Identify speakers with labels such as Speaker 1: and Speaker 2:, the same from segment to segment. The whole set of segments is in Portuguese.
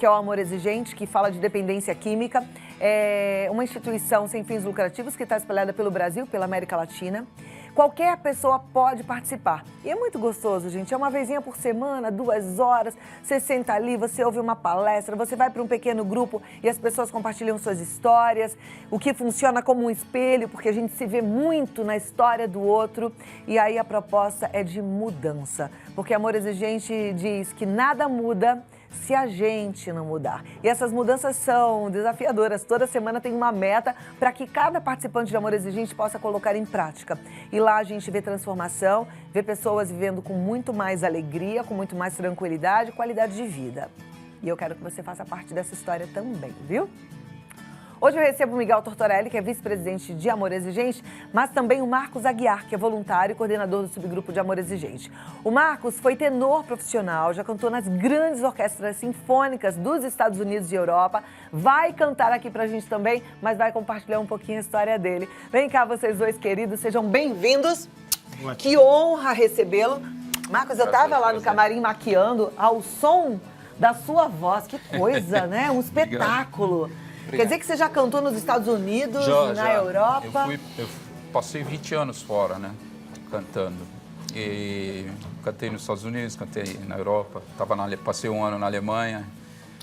Speaker 1: que é o Amor Exigente, que fala de dependência química. É uma instituição sem fins lucrativos que está espalhada pelo Brasil, pela América Latina. Qualquer pessoa pode participar. E é muito gostoso, gente. É uma vezinha por semana, 2 horas. Você senta ali, você ouve uma palestra, você vai para um pequeno grupo e as pessoas compartilham suas histórias. O que funciona como um espelho, porque a gente se vê muito na história do outro. E aí a proposta é de mudança. Porque Amor Exigente diz que nada muda se a gente não mudar. E essas mudanças são desafiadoras. Toda semana tem uma meta para que cada participante de Amor Exigente possa colocar em prática. E lá a gente vê transformação, vê pessoas vivendo com muito mais alegria, com muito mais tranquilidade e qualidade de vida. E eu quero que você faça parte dessa história também, viu? Hoje eu recebo o Miguel Tortorelli, que é vice-presidente de Amor Exigente, mas também o Marcos Aguiar, que é voluntário e coordenador do subgrupo de Amor Exigente. O Marcos foi tenor profissional, já cantou nas grandes orquestras sinfônicas dos Estados Unidos e Europa, vai cantar aqui pra gente também, mas vai compartilhar um pouquinho a história dele. Vem cá, vocês dois queridos, sejam bem-vindos. Que honra recebê-lo. Marcos, eu tava lá no camarim maquiando ao som da sua voz, que coisa, né? Um espetáculo. Quer dizer que você já cantou nos Estados Unidos, na Europa?
Speaker 2: Eu passei 20 anos fora, né, cantando. E cantei nos Estados Unidos, cantei na Europa, passei 1 ano na Alemanha.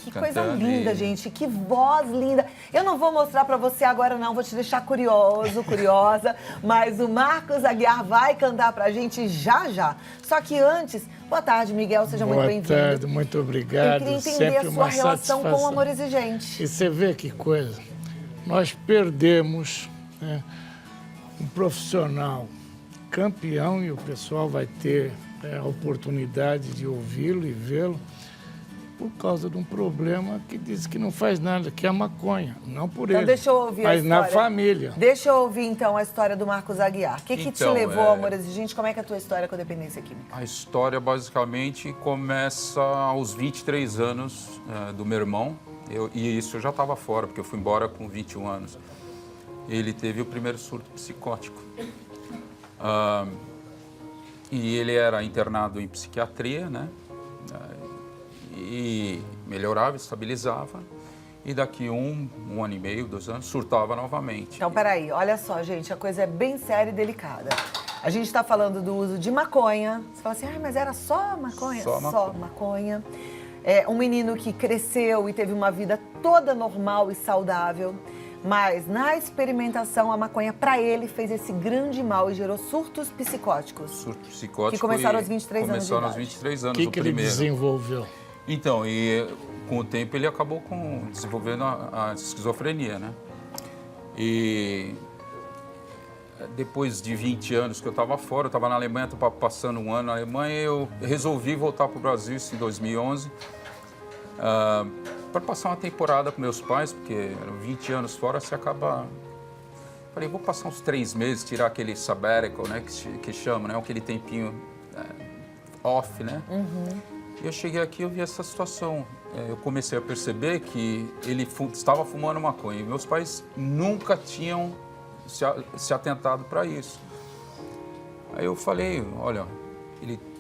Speaker 1: Que coisa linda, gente, que voz linda. Eu não vou mostrar pra você agora não, vou te deixar curiosa, mas o Marcos Aguiar vai cantar pra gente já já. Só que antes, boa tarde, Miguel, seja muito bem-vindo.
Speaker 3: Boa tarde, muito obrigado.
Speaker 1: Eu queria entender a sua relação com o Amor Exigente.
Speaker 3: E você vê que coisa, nós perdemos, né, um profissional campeão e o pessoal vai ter a oportunidade de ouvi-lo e vê-lo, por causa de um problema que diz que não faz nada, que é a maconha. Não por ele,
Speaker 1: deixa eu ouvir
Speaker 3: mas
Speaker 1: a história.
Speaker 3: na família.
Speaker 1: Deixa eu ouvir, então, a história do Marcos Aguiar. O que te levou ao Amor Exigente? Como é que é a tua história com a dependência química?
Speaker 2: A história, basicamente, começa aos 23 anos do meu irmão. E isso eu já estava fora, porque eu fui embora com 21 anos. Ele teve o primeiro surto psicótico. E ele era internado em psiquiatria, né? E melhorava, estabilizava, e daqui um ano e meio, 2 anos, surtava novamente.
Speaker 1: Então, peraí, olha só, gente, a coisa é bem séria e delicada. A gente está falando do uso de maconha. Você fala assim, mas era só maconha? Só maconha. É um menino que cresceu e teve uma vida toda normal e saudável, mas na experimentação a maconha para ele fez esse grande mal e gerou surtos psicóticos.
Speaker 2: Surtos psicóticos.
Speaker 1: Que começaram aos 23 anos de idade.
Speaker 2: Começaram aos 23 anos,
Speaker 3: O que ele desenvolveu?
Speaker 2: Então, e com o tempo ele acabou desenvolvendo a esquizofrenia, né? E depois de 20 anos que eu estava fora, eu estava na Alemanha, estava passando 1 ano na Alemanha, eu resolvi voltar para o Brasil isso em 2011, para passar uma temporada com meus pais, porque 20 anos fora você acaba... Falei, vou passar uns 3 meses, tirar aquele sabbatical, né, que chama, né, aquele tempinho off, né? Uhum. E eu cheguei aqui e eu vi essa situação. Eu comecei a perceber que ele estava fumando maconha. E meus pais nunca tinham se atentado para isso. Aí eu falei, olha,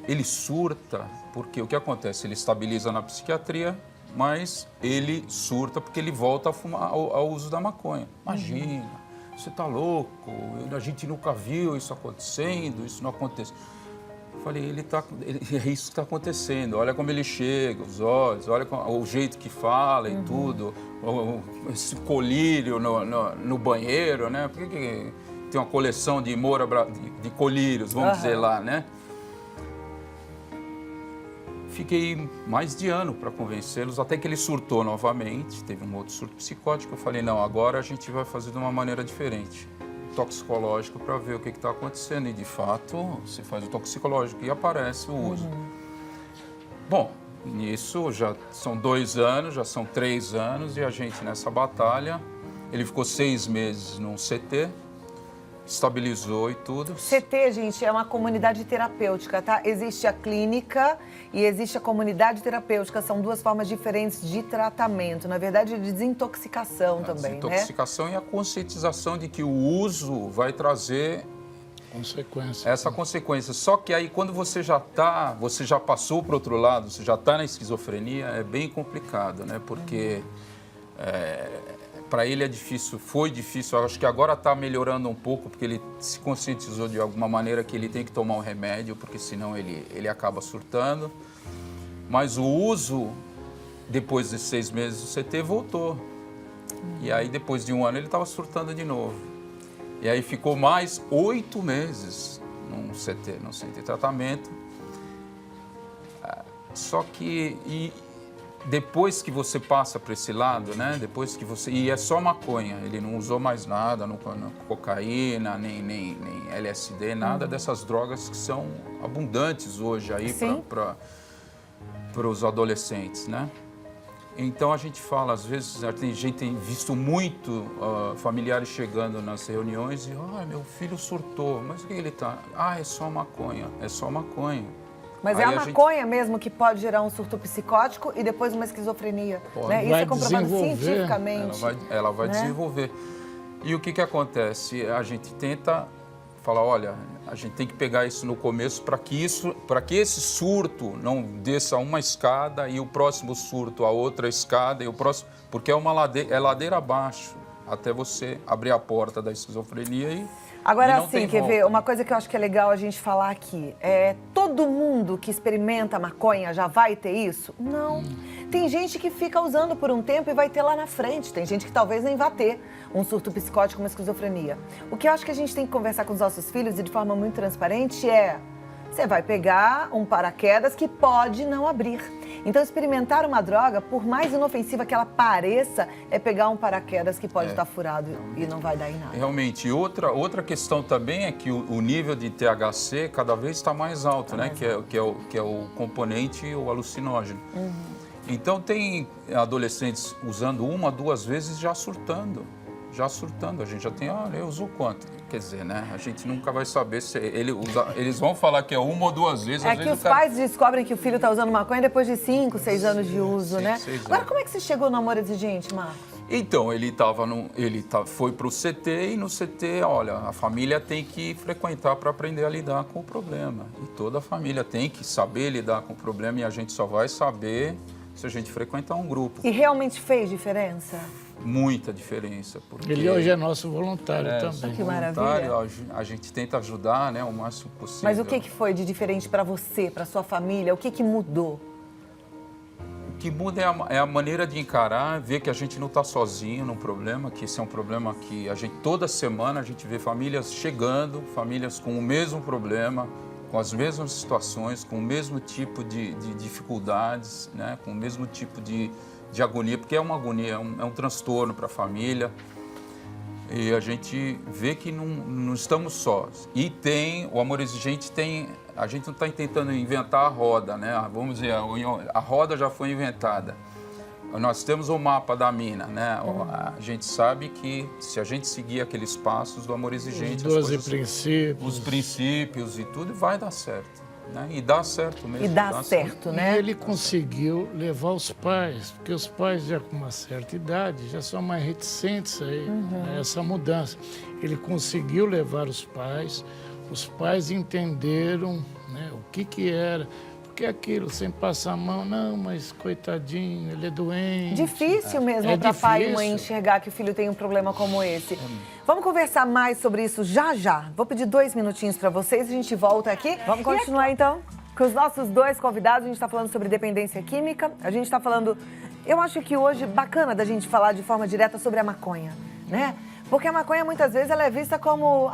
Speaker 2: ele surta, porque o que acontece? Ele estabiliza na psiquiatria, mas ele surta porque ele volta a fumar ao uso da maconha. Imagina, você está louco, a gente nunca viu isso acontecendo, isso não acontece. Falei, é isso que está acontecendo, olha como ele chega, os olhos, olha o jeito que fala e tudo, esse colírio no banheiro, né? Por que tem uma coleção de de colírios, vamos dizer lá, né? Fiquei mais de ano para convencê-los, até que ele surtou novamente, teve um outro surto psicótico. Eu falei, não, agora a gente vai fazer de uma maneira diferente. Toxicológico para ver o que está acontecendo. E, de fato, se faz o toxicológico e aparece o uso. Bom, nisso já são 2 anos, já são 3 anos, e a gente nessa batalha, ele ficou 6 meses num CT, estabilizou e tudo.
Speaker 1: CT, gente, é uma comunidade terapêutica, tá? Existe a clínica e existe a comunidade terapêutica. São 2 formas diferentes de tratamento. Na verdade, de desintoxicação também,
Speaker 2: desintoxicação, né? E a conscientização de que o uso vai trazer
Speaker 3: Consequência.
Speaker 2: Essa consequência. Só que aí quando você já passou para o outro lado, você já está na esquizofrenia, é bem complicado, né? Porque para ele é difícil, foi difícil. Eu acho que agora está melhorando um pouco, porque ele se conscientizou de alguma maneira que ele tem que tomar um remédio, porque senão ele acaba surtando. Mas o uso, depois de 6 meses do CT, voltou. E aí, depois de 1 ano, ele estava surtando de novo. E aí ficou mais 8 meses num CT, num centro de tratamento. Só que depois que você passa para esse lado, né? Depois que você... E é só maconha, ele não usou mais nada, não cocaína, nem LSD, nada dessas drogas que são abundantes hoje aí para os adolescentes, né? Então a gente fala, às vezes, a gente tem visto muito familiares chegando nas reuniões e, meu filho surtou, mas o que ele tá? É só maconha, é só maconha.
Speaker 1: Mas
Speaker 2: aí
Speaker 1: é a maconha mesmo que pode gerar um surto psicótico e depois uma esquizofrenia, né? Isso é comprovado cientificamente.
Speaker 2: Ela vai
Speaker 1: né?
Speaker 2: desenvolver. E o que acontece? A gente tenta falar, olha, a gente tem que pegar isso no começo para que esse surto não desça uma escada e o próximo surto a outra escada e o próximo, porque é ladeira abaixo até você abrir a porta da esquizofrenia e
Speaker 1: Agora,
Speaker 2: não
Speaker 1: assim, quer ver? Uma coisa que eu acho que é legal a gente falar aqui todo mundo que experimenta maconha já vai ter isso? Não. Tem gente que fica usando por um tempo e vai ter lá na frente. Tem gente que talvez nem vá ter um surto psicótico, uma esquizofrenia. O que eu acho que a gente tem que conversar com os nossos filhos e de forma muito transparente você vai pegar um paraquedas que pode não abrir. Então, experimentar uma droga, por mais inofensiva que ela pareça, é pegar um paraquedas que pode estar furado e não vai dar em nada. Realmente.
Speaker 2: E outra questão também é que o nível de THC cada vez está mais alto, né? Que é o componente, o alucinógeno. Então, tem adolescentes usando 1 a 2 vezes já surtando. A gente já tem, eu uso quanto? Quer dizer, né? A gente nunca vai saber se eles vão falar que é 1 ou 2 vezes.
Speaker 1: É que os pais descobrem que o filho está usando maconha depois de 5, 6 anos de uso, né? Agora, como é que você chegou no Amor Exigente, Marcos?
Speaker 2: Então, foi para o CT e no CT, olha, a família tem que frequentar para aprender a lidar com o problema. E toda a família tem que saber lidar com o problema e a gente só vai saber se a gente frequentar um grupo.
Speaker 1: E realmente fez diferença?
Speaker 2: Muita diferença. Porque
Speaker 3: ele hoje é nosso voluntário também.
Speaker 1: Que maravilha.
Speaker 2: A gente tenta ajudar, né, o máximo possível.
Speaker 1: Mas o que foi de diferente para você, para sua família? O que mudou?
Speaker 2: O que muda é a maneira de encarar, ver que a gente não está sozinho num problema, que esse é um problema que toda semana a gente vê famílias chegando, famílias com o mesmo problema, com as mesmas situações, com o mesmo tipo de dificuldades, né, com o mesmo tipo de agonia, porque é uma agonia, é um transtorno para a família. E a gente vê que não estamos sós. E o Amor Exigente a gente não está tentando inventar a roda, né? Vamos dizer, a roda já foi inventada. Nós temos o mapa da mina, né? A gente sabe que se a gente seguir aqueles passos do Amor Exigente,
Speaker 3: os
Speaker 2: princípios e tudo, vai dar certo. Né? E dá certo mesmo.
Speaker 1: E dá certo, né?
Speaker 3: E ele conseguiu levar os pais, porque os pais já com uma certa idade já são mais reticentes a essa mudança. Ele conseguiu levar os pais entenderam, né, o que era. Porque aquilo, sem passar a mão, não, mas coitadinho, ele é doente.
Speaker 1: Difícil mesmo para pai e mãe enxergar que o filho tem um problema como esse. Vamos conversar mais sobre isso já. Vou pedir 2 minutinhos para vocês, a gente volta aqui. Vamos continuar então com os nossos 2 convidados. A gente está falando sobre dependência química. A gente está falando, eu acho que hoje, bacana da gente falar de forma direta sobre a maconha, né? Porque a maconha, muitas vezes, ela é vista como,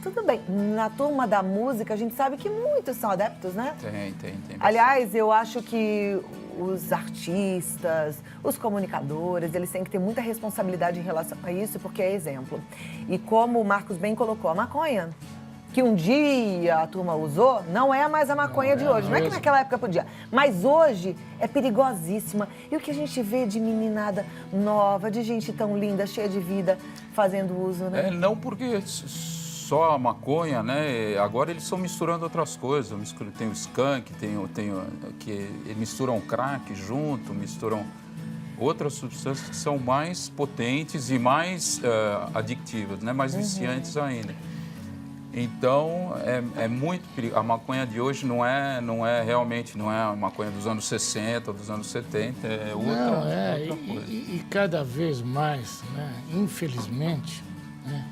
Speaker 1: tudo bem. Na turma da música, a gente sabe que muitos são adeptos, né?
Speaker 2: Tem.
Speaker 1: Aliás, eu acho que os artistas, os comunicadores, eles têm que ter muita responsabilidade em relação a isso, porque é exemplo. E como o Marcos bem colocou, a maconha, que um dia a turma usou, não é mais a maconha de hoje. Não é que naquela época podia. Mas hoje é perigosíssima. E o que a gente vê de meninada nova, de gente tão linda, cheia de vida, fazendo uso, né?
Speaker 2: Não porque só a maconha, né? Agora eles estão misturando outras coisas. Tem o skunk, que misturam crack junto, misturam outras substâncias que são mais potentes e mais adictivas, né? Mais viciantes ainda. Então, é muito perigoso. A maconha de hoje não é realmente, não é a maconha dos anos 60, dos anos 70, é outra coisa.
Speaker 3: E cada vez mais, né, infelizmente, né,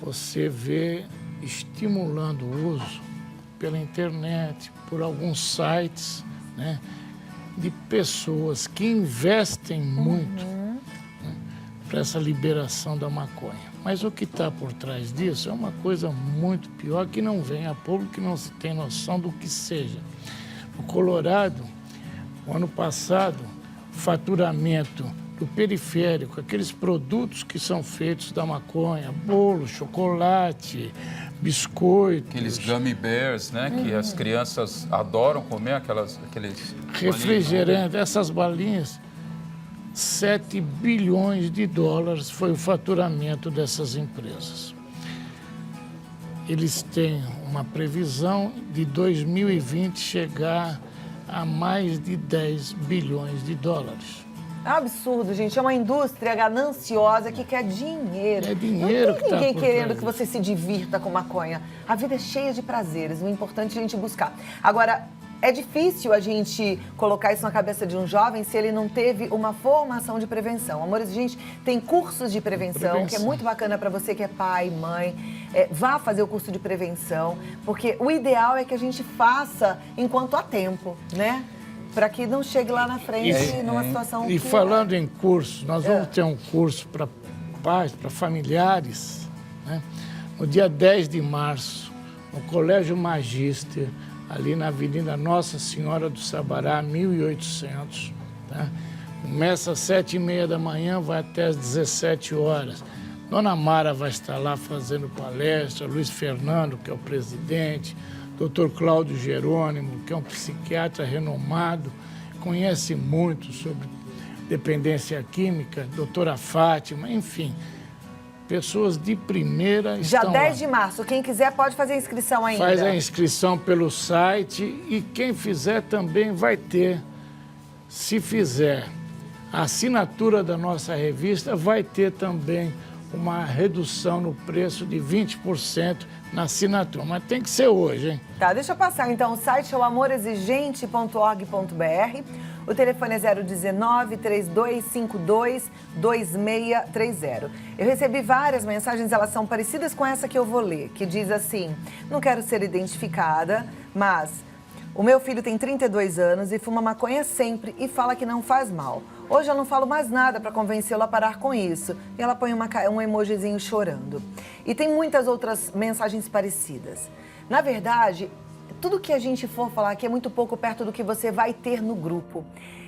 Speaker 3: você vê estimulando o uso pela internet, por alguns sites, né, de pessoas que investem muito, né, para essa liberação da maconha. Mas o que está por trás disso é uma coisa muito pior, que não vem a público, que não se tem noção do que seja. No Colorado, o ano passado, o faturamento do periférico, aqueles produtos que são feitos da maconha, bolo, chocolate, biscoitos...
Speaker 2: Aqueles gummy bears, né, que as crianças adoram comer, aqueles...
Speaker 3: refrigerante, essas balinhas... 7 bilhões de dólares foi o faturamento dessas empresas. Eles têm uma previsão de 2020 chegar a mais de 10 bilhões de dólares.
Speaker 1: É um absurdo, gente. É uma indústria gananciosa que quer dinheiro.
Speaker 3: É dinheiro que
Speaker 1: não tem ninguém
Speaker 3: tá por
Speaker 1: querendo
Speaker 3: trás
Speaker 1: que você se divirta com maconha. A vida é cheia de prazeres. O importante é a gente buscar. Agora, é difícil a gente colocar isso na cabeça de um jovem se ele não teve uma formação de prevenção. Amores, gente, tem cursos de prevenção, que é muito bacana para você que é pai, mãe. Vá fazer o curso de prevenção, porque o ideal é que a gente faça enquanto há tempo, né? Para que não chegue lá na frente numa situação...
Speaker 3: E falando em curso, nós vamos ter um curso para pais, para familiares, né? No dia 10 de março, no Colégio Magíster, ali na Avenida Nossa Senhora do Sabará, 1800. Tá? Começa às 7h30 da manhã, vai até às 17 horas. Dona Mara vai estar lá fazendo palestra, Luiz Fernando, que é o presidente, Dr. Cláudio Jerônimo, que é um psiquiatra renomado, conhece muito sobre dependência química, doutora Fátima, enfim... Pessoas de primeira estão
Speaker 1: Já 10
Speaker 3: lá.
Speaker 1: de março, quem quiser pode fazer a inscrição ainda.
Speaker 3: Faz a inscrição pelo site e quem fizer também vai ter, se fizer a assinatura da nossa revista, vai ter também uma redução no preço de 20% na assinatura. Mas tem que ser hoje, hein?
Speaker 1: Tá, deixa eu passar então. O site é o amorexigente.org.br. O telefone é 019-3252-2630. Eu recebi várias mensagens, elas são parecidas com essa que eu vou ler, que diz assim: não quero ser identificada, mas o meu filho tem 32 anos e fuma maconha sempre e fala que não faz mal. Hoje eu não falo mais nada para convencê-lo a parar com isso. E ela põe um emojizinho chorando. E tem muitas outras mensagens parecidas. Na verdade... tudo que a gente for falar aqui é muito pouco perto do que você vai ter no grupo.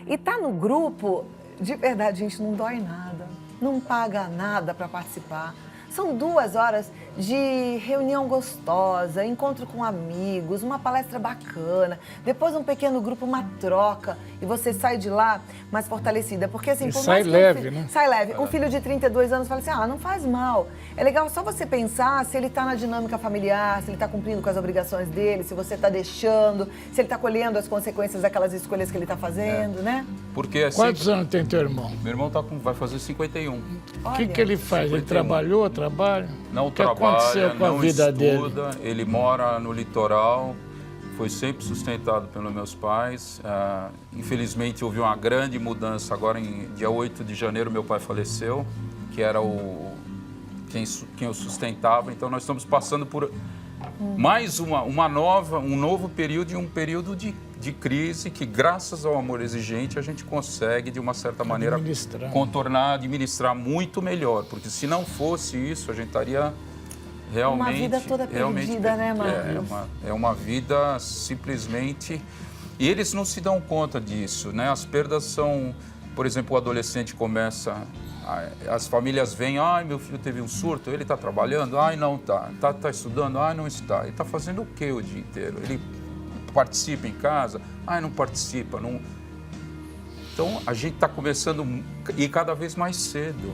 Speaker 1: E tá no grupo, de verdade, gente, não dói nada. Não paga nada para participar. São 2 horas de reunião gostosa, encontro com amigos, uma palestra bacana, depois um pequeno grupo, uma troca, e você sai de lá mais fortalecida. Porque assim, por
Speaker 3: sai
Speaker 1: mais que
Speaker 3: leve, né?
Speaker 1: Sai leve. Um filho de 32 anos fala assim, não faz mal. É legal só você pensar se ele está na dinâmica familiar, se ele está cumprindo com as obrigações dele, se você está deixando, se ele está colhendo as consequências daquelas escolhas que ele está fazendo, né?
Speaker 2: Porque assim,
Speaker 3: Quantos anos tem teu irmão?
Speaker 2: meu irmão vai fazer 51.
Speaker 3: O que ele faz?
Speaker 2: 51.
Speaker 3: Ele trabalhou, trabalha?
Speaker 2: Não
Speaker 3: O que aconteceu
Speaker 2: trabalha,
Speaker 3: com a
Speaker 2: não
Speaker 3: vida
Speaker 2: estuda, ele mora no litoral, foi sempre sustentado pelos meus pais. Infelizmente, houve uma grande mudança. Agora, em dia 8 de janeiro, meu pai faleceu, que era quem o sustentava. Então, nós estamos passando por mais um novo período e um período de crise que, graças ao Amor Exigente, a gente consegue, de uma certa maneira, administrar muito melhor. Porque se não fosse isso, a gente estaria realmente...
Speaker 1: Uma vida toda perdida, né, Marcos?
Speaker 2: É uma vida simplesmente... E eles não se dão conta disso, né? As perdas são... Por exemplo, o adolescente começa... As famílias vêm, meu filho teve um surto, ele está trabalhando? Não está. Está estudando? Não está. Ele está fazendo o quê o dia inteiro? Ele participa em casa? Não participa. Não... Então, a gente está começando e cada vez mais cedo.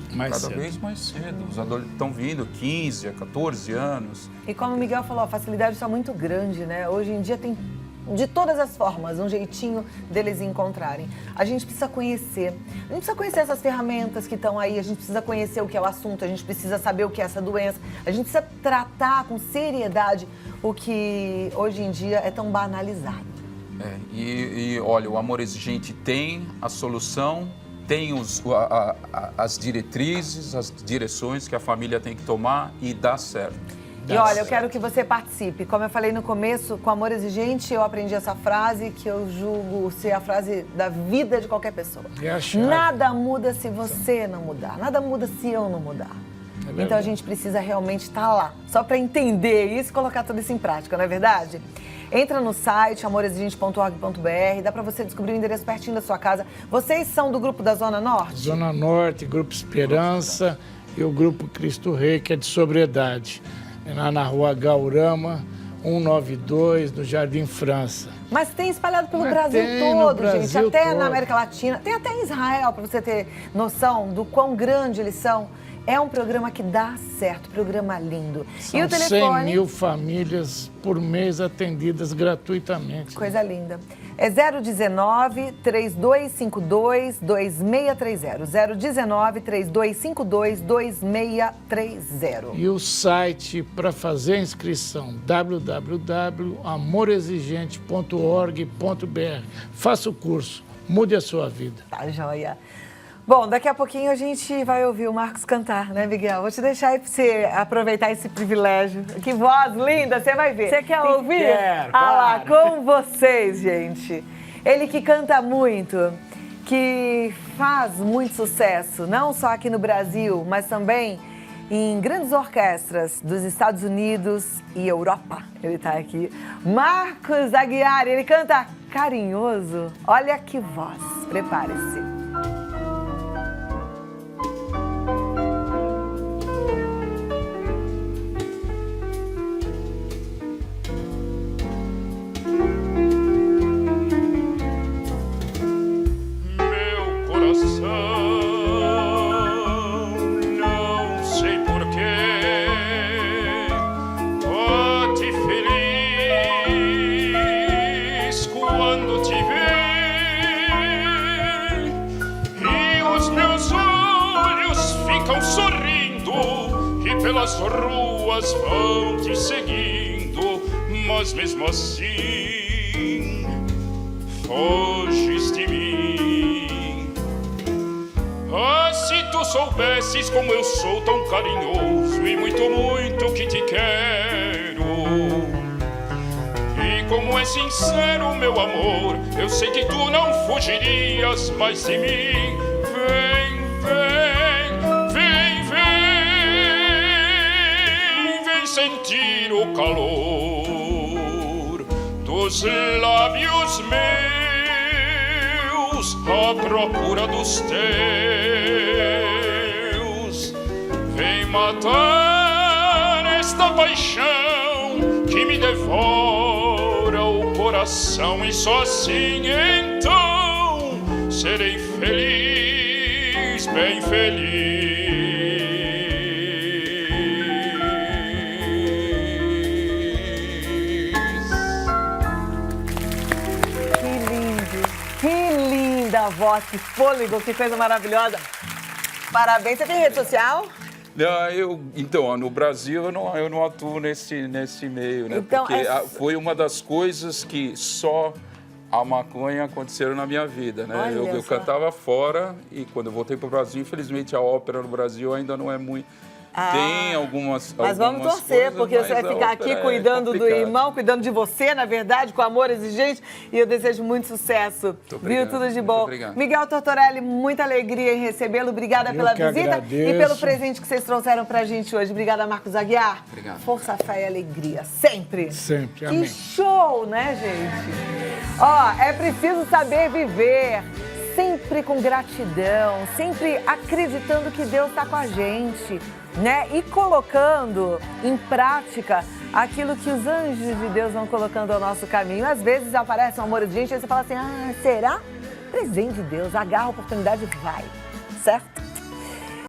Speaker 2: Vez mais cedo. Os adolescentes estão vindo 15 a 14 anos.
Speaker 1: E como o Miguel falou, a facilidade está muito grande, né? Hoje em dia tem de todas as formas, um jeitinho deles encontrarem. A gente precisa conhecer. A gente precisa conhecer essas ferramentas que estão aí, a gente precisa conhecer o que é o assunto, a gente precisa saber o que é essa doença, a gente precisa tratar com seriedade o que hoje em dia é tão banalizado.
Speaker 2: Olha, o Amor Exigente tem a solução, tem as diretrizes, as direções que a família tem que tomar e dá certo.
Speaker 1: E olha, eu quero que você participe. Como eu falei no começo, com Amor Exigente, eu aprendi essa frase que eu julgo ser a frase da vida de qualquer pessoa. Nada muda se você não mudar. Nada muda se eu não mudar. Então a gente precisa realmente estar lá, só para entender isso e colocar tudo isso em prática, não é verdade? Entra no site amorexigente.org.br, dá para você descobrir o endereço pertinho da sua casa. Vocês são do grupo da Zona Norte?
Speaker 3: Zona Norte, Grupo Esperança e o Grupo Cristo Rei, que é de sobriedade. Lá na rua Gaurama, 192, no Jardim França.
Speaker 1: Mas tem espalhado pelo Brasil todo, gente, até na América Latina, tem até em Israel, para você ter noção do quão grande eles são. É um programa que dá certo, programa lindo.
Speaker 3: São
Speaker 1: e o telefone...
Speaker 3: 100 mil famílias por mês atendidas gratuitamente.
Speaker 1: Coisa linda. É 019-3252-2630. 019-3252-2630.
Speaker 3: E o site para fazer a inscrição, www.amorexigente.org.br. Faça o curso, mude a sua vida.
Speaker 1: Tá joia. Bom, daqui a pouquinho a gente vai ouvir o Marcos cantar, né, Miguel? Vou te deixar aí pra você aproveitar esse privilégio. Que voz linda, você vai ver. Você quer ouvir?
Speaker 3: Quero,
Speaker 1: ah lá, com vocês, gente. Ele que canta muito, que faz muito sucesso, não só aqui no Brasil, mas também em grandes orquestras dos Estados Unidos e Europa. Ele tá aqui. Marcos Aguiar, ele canta carinhoso. Olha que voz. Prepare-se.
Speaker 4: Pelas ruas vão te seguindo, mas mesmo assim foges de mim. Ah, se tu soubesses como eu sou tão carinhoso e muito, muito que te quero, e como é sincero meu amor, eu sei que tu não fugirias mais de mim. Vem, vem, sentir o calor dos lábios meus à procura dos teus. Vem matar esta paixão que me devora o coração, e só assim então serei feliz, bem feliz.
Speaker 1: Voz, que fôlego, que coisa maravilhosa. Parabéns. Você tem rede social?
Speaker 2: Então, no Brasil eu não atuo nesse meio, né?
Speaker 1: Então,
Speaker 2: porque foi uma das coisas que só a maconha aconteceram na minha vida, né? Eu cantava fora e quando eu voltei para o Brasil, infelizmente a ópera no Brasil ainda não é muito... Tem algumas
Speaker 1: Mas vamos torcer, porque você vai ficar aqui cuidando do irmão, cuidando de você, na verdade, com Amor Exigente. E eu desejo muito sucesso. Viu? Tudo de bom. Miguel Tortorelli, muita alegria em recebê-lo. Obrigada pela visita e pelo presente que vocês trouxeram pra gente hoje. Obrigada, Marcos Aguiar.
Speaker 2: Obrigado.
Speaker 1: Força, fé e alegria. Sempre.
Speaker 3: Sempre. Amém.
Speaker 1: Que show, né, gente? Ó, é preciso saber viver. Sempre com gratidão, sempre acreditando que Deus está com a gente, né? E colocando em prática aquilo que os anjos de Deus vão colocando ao nosso caminho. Às vezes aparece um amor de gente e você fala assim, será? Presente de Deus, agarra a oportunidade e vai, certo?